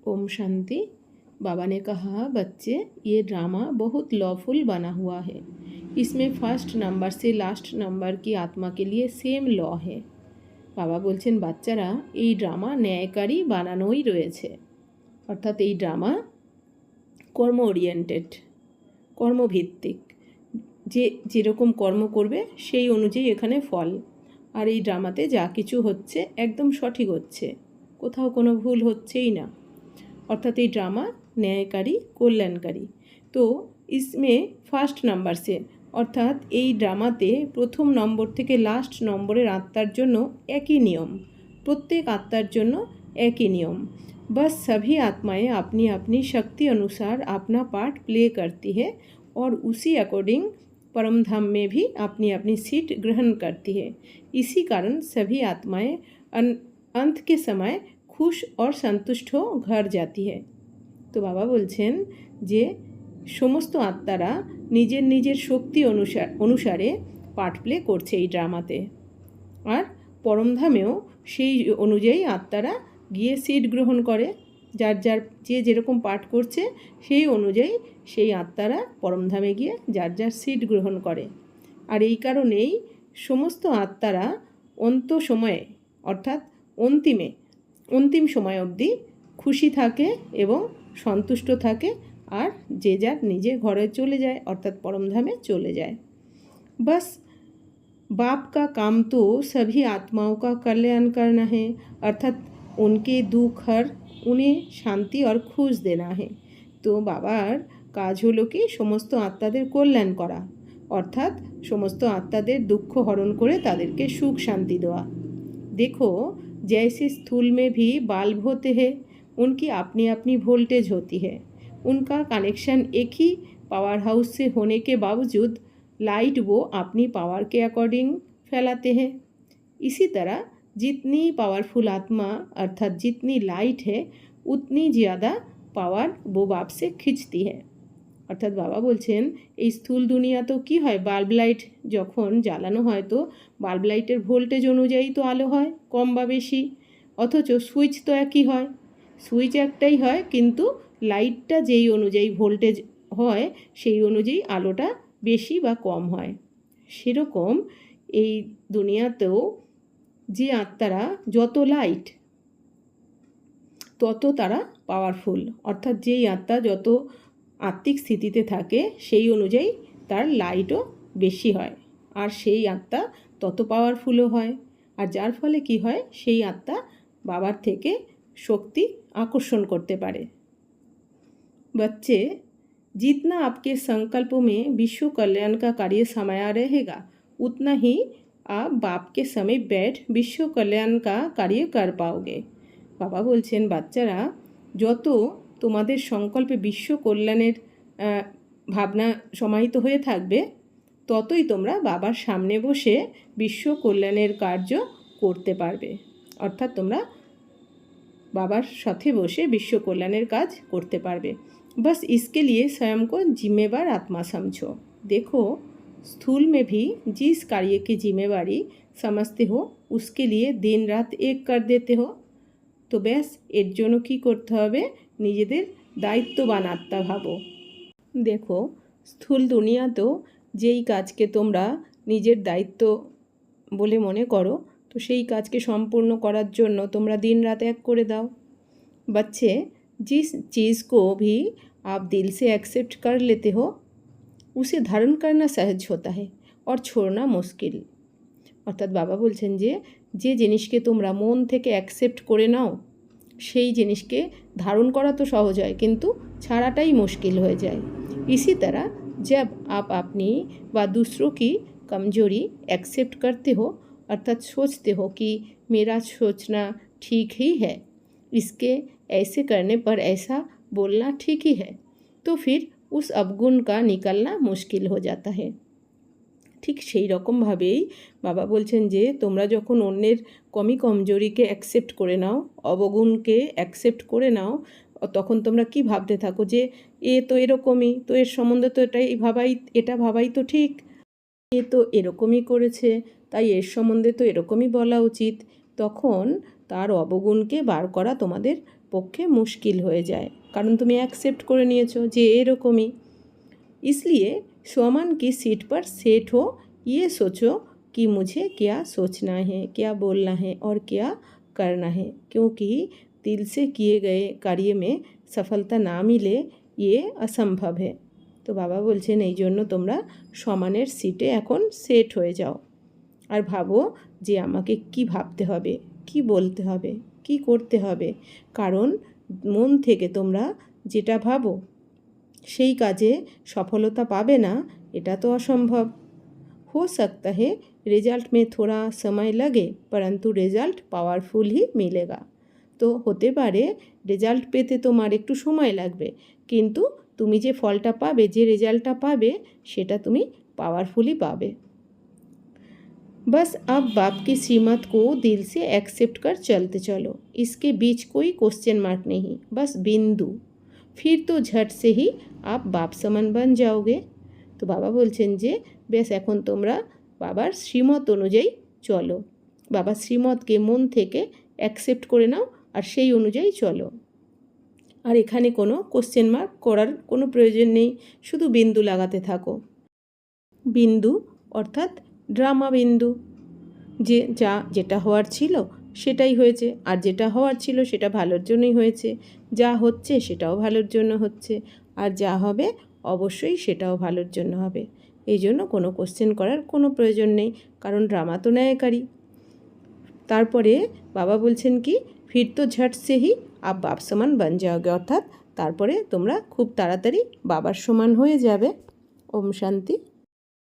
ओम शांति। बाबा ने कहा, बच्चे ये ड्रामा बहुत लॉफुल बना हुआ है। इसमें फर्स्ट नंबर से लास्ट नंबर की आत्मा के लिए सेम लॉ है। বাবা বলছেন, বাচ্চারা এই ড্রামা ন্যায়কারী বানানোই রয়েছে। অর্থাৎ এই ড্রামা কর্ম ওরিয়েন্টেড, কর্মভিত্তিক। যে যেরকম কর্ম করবে সেই অনুযায়ী এখানে ফল। আর এই ড্রামাতে যা কিছু হচ্ছে একদম সঠিক হচ্ছে, কোথাও কোনো ভুল হচ্ছেই না। अर्थात ये ड्रामा न्यायकारी कल्याणकारी। तो इसमें फर्स्ट नम्बर से अर्थात ये ड्रामाते प्रथम नम्बर थेके लास्ट नम्बरेर आत्मार जोन्नो एक ही नियम, प्रत्येक आत्मार जोन्नो एक ही नियम। बस सभी आत्माएं अपनी अपनी शक्ति अनुसार अपना पार्ट प्ले करती है और उसी अकॉर्डिंग परम धाम में भी अपनी अपनी सीट ग्रहण करती है। इसी कारण सभी आत्माएं अंत के समय खुश और संतुष्ट हो घर जाती है। तो बाबा बोलছেন যে সমস্ত আত্মারা নিজের নিজের শক্তি অনুসারে পার্ট প্লে করছে এই ড্রামাতে, আর পরমধামেও সেই অনুযায়ী আত্মারা গিয়ে সিট গ্রহণ করে। যার যার যে যেরকম পাঠ করছে সেই অনুযায়ী সেই আত্মারা পরমধামে গিয়ে যার যার সিট গ্রহণ করে। আর এই কারণেই সমস্ত আত্মারা অন্ত সময়ে অর্থাৎ অন্তিম সময় অবধি খুশি থাকে এবং সন্তুষ্ট থাকে, আর যে যার নিজে ঘরে চলে যায় অর্থাৎ পরমধামে চলে যায়। बस बाप का काम तो सभी आत्माओं का कल्याण करना है, अर्थात उनके दुख हर उन्हें शांति और खुश देना है। तो बाबार কাজ হলো কি সমস্ত আত্মাদের কল্যাণ করা, অর্থাৎ সমস্ত আত্মাদের দুঃখ হরণ করে তাদেরকে সুখ শান্তি দেওয়া। देखो जैसे स्थूल में भी बल्ब होते हैं, उनकी अपनी अपनी वोल्टेज होती है। उनका कनेक्शन एक ही पावर हाउस से होने के बावजूद लाइट वो अपनी पावर के अकॉर्डिंग फैलाते हैं। इसी तरह जितनी पावरफुल आत्मा अर्थात जितनी लाइट है उतनी ज़्यादा पावर वो बाप से खींचती है। अर्थात बाबा बोलছেন এই স্থূল দুনিয়া তো কি হয়, বাল্ব লাইট যখন জ্বালানো হয় তো বাল্ব লাইটের ভোল্টেজ অনুযায়ী তো আলো হয় কম বা বেশি, অথচ সুইচ তো একই হয়, সুইচ একটাই হয় কিন্তু লাইটটা যেই অনুযায়ী ভোল্টেজ হয় সেই অনুযায়ী আলোটা বেশি বা কম হয়। সেরকম এই দুনিয়াতেও যে আত্মারা যত লাইট তত তারা পাওয়ারফুল, অর্থাৎ যেই আত্মা যত আত্মিক স্থিতিতে থাকে সেই অনুযায়ী তার লাইটও বেশি হয়, আর সেই আত্মা তত পাওয়ারফুলও হয়। আর যার ফলে কি হয়, সেই আত্মা বাবার থেকে শক্তি আকর্ষণ করতে পারে। बच्चे जितना आपके संकल्पों में विश्व कल्याण का कार्य समाया रहेगा उतना ही आप बाप के समय बैठ विश्व कल्याण का कार्य कर पाओगे। बाबा बोलছেন, বাচ্চারা যত তোমাদের সংকল্পে বিশ্ব কল্যাণের ভাবনা সমাহিত হয়ে থাকবে ততই তোমরা বাবার সামনে বসে বিশ্ব কল্যাণের কার্য করতে পারবে। অর্থাৎ তোমরা বাবার সাথে বসে বিশ্ব কল্যাণের কাজ করতে পারবে। बस इसके लिए स्वयं को जिम्मेवार आत्मा समझो। देखो स्थूल में भी जिस कार्य की जिम्मेवारी समझते हो उसके लिए दिन रात एक कर देते हो। तो ব্যাস এর জন্য কী করতে হবে, নিজেদের দায়িত্ববান আত্মা ভাবো। দেখো স্থূল দুনিয়াতেও যেই কাজকে তোমরা নিজের দায়িত্ব বলে মনে করো তো সেই কাজকে সম্পূর্ণ করার জন্য তোমরা দিন রাত এক করে দাও। बच्चे जिस चीज़ को भी आप दिल से एक्सेप्ट कर लेते हो उसे धारण करना सहज होता है और छोड़ना मुश्किल। অর্থাৎ বাবা বলছেন যে যে জিনিসকে তোমরা মন থেকে অ্যাকসেপ্ট করে নাও সেই জিনিসকে ধারণ করা তো সহজ হয় কিন্তু ছাড়াটাই মুশকিল হয়ে যায়। इसी तरह जब आप अपनी व दूसरों की कमजोरी एक्सेप्ट करते हो अर्थात सोचते हो कि मेरा सोचना ठीक ही है, इसके ऐसे करने पर ऐसा बोलना ठीक ही है, तो फिर उस अवगुण का निकलना मुश्किल हो जाता है। ঠিক সেই রকমভাবেই বাবা বলছেন যে তোমরা যখন অন্যের কমজোরিকে অ্যাকসেপ্ট করে নাও, অবগুণকে অ্যাকসেপ্ট করে নাও, তখন তোমরা কি ভাবতে থাকো যে এ তো এরকমই, তো এর সম্বন্ধে তো এটা ভাবাই তো ঠিক, এ তো এরকমই করেছে তাই এর সম্বন্ধে তো এরকমই বলা উচিত। তখন তার অবগুণকে বার করা তোমাদের পক্ষে মুশকিল হয়ে যায়, কারণ তুমি एक्सेप्ट করে নিয়েছো যে এরকমই। इसलिए सोमन की सीट पर सेट हो, ये सोचो कि मुझे क्या सोचना है, क्या बोलना है और क्या करना है, क्योंकि दिल से किए गए कार्य में सफलता ना मिले ये असंभव है। তো বাবা বলছেন এই জন্য তোমরা সমানের সিটে এখন সেট হয়ে যাও আর ভাবো যে আমাকে কি ভাবতে হবে, কি বলতে হবে, কি করতে হবে, কারণ মন থেকে তোমরা যেটা ভাবো সেই কাজে সফলতা পাবে না, এটা তো অসম্ভব। हो सकता है रिजल्ट में थोड़ा समय लगे, परंतु रिजल्ट पावरफुल ही मिलेगा। তো হতে পারে রেজাল্ট পেতে তোমার একটু সময় লাগবে, কিন্তু তুমি যে ফলটা পাবে, যে রেজাল্টটা পাবে, সেটা তুমি पावरफुली पावे। बस अब बाप की श्रीमत को दिल से एक्सेप्ट कर चलते चलो, इसके बीच कोई क्वेश्चन मार्क नहीं, बस बिंदु, फिर तो झट से ही आप बाप समान बन जाओगे। তো বাবা বলছেন যে বেশ এখন তোমরা বাবার শ্রীমত অনুযায়ী চলো, বাবার শ্রীমতকে মন থেকে অ্যাকসেপ্ট করে নাও আর সেই অনুযায়ী চলো। আর এখানে কোনো কোশ্চেন মার্ক করার কোনো প্রয়োজন নেই, শুধু বিন্দু লাগাতে থাকো। বিন্দু অর্থাৎ ড্রামা বিন্দু, যে যেটা হওয়ার ছিল সেটাই হয়েছে, আর যেটা হওয়ার ছিল সেটা ভালোর জন্যই হয়েছে, যা হচ্ছে সেটাও ভালোর জন্য হচ্ছে, আর যা হবে অবশ্যই সেটাও ভালোর জন্য হবে। এই জন্য কোনো কোশ্চেন করার কোনো প্রয়োজন নেই, কারণ ড্রামা তো ন্যায়কারী। তারপরে বাবা বলছেন কি, ফির তো ঝট সে হি আপ বাপ সমান বান যাওগে, অর্থাৎ তারপরে তোমরা খুব তাড়াতাড়ি বাবার সমান হয়ে যাবে। ওম শান্তি।